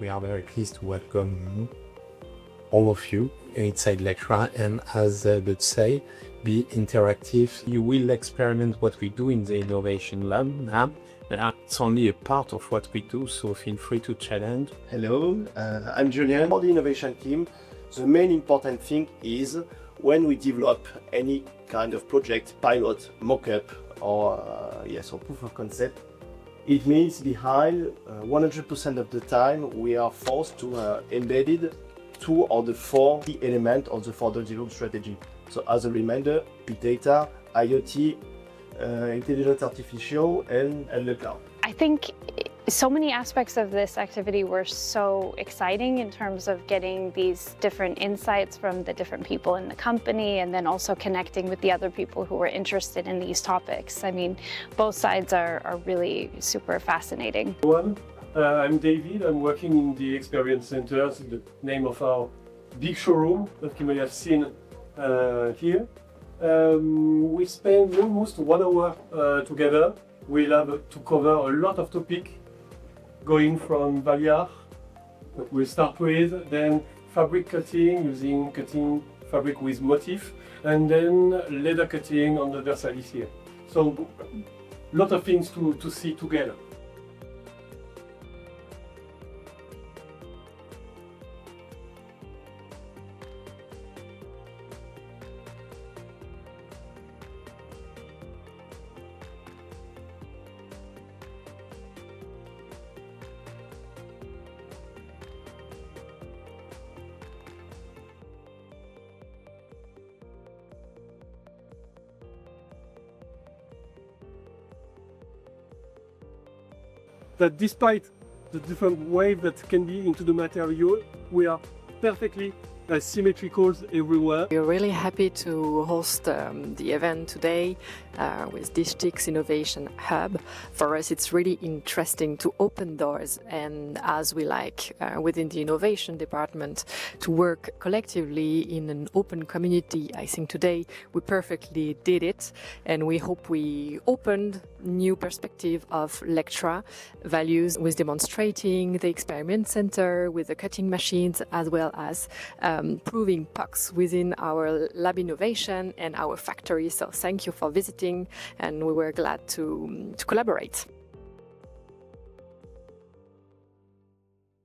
we are very pleased to welcome all of you inside Lectra, and as let's say, be interactive. You will experiment what we do in the Innovation Lab now. It's only a part of what we do, so feel free to challenge. Hello, I'm Julian. For the innovation team, the main important thing is when we develop any kind of project, pilot, mock-up, or or proof of concept, it means behind 100% of the time we are forced to embed 2 or the 4 key elements of the 4.0 strategy. So as a reminder, big data, IoT, intelligence artificial, and the cloud. I think so many aspects of this activity were so exciting in terms of getting these different insights from the different people in the company, and then also connecting with the other people who were interested in these topics. I mean, both sides are really super fascinating. I'm David. I'm working in the Experience Center, the name of our big showroom that you may have seen here. We spend almost 1 hour together. We'll have to cover a lot of topics, going from Valiar, that we'll start with, then fabric cutting, using cutting fabric with motif, and then leather cutting on the Versailles here. So a lot of things to see together. That despite the different waves that can be into the material, we are perfectly symmetrical everywhere. We're really happy to host the event today with DigitX Innovation Hub. For us, it's really interesting to open doors, and as we like within the innovation department, to work collectively in an open community. I think today we perfectly did it, and we hope we opened new perspective of Lectra values with demonstrating the experiment center with the cutting machines, as well as proving pucks within our lab innovation and our factory. So thank you for visiting, and we were glad to collaborate.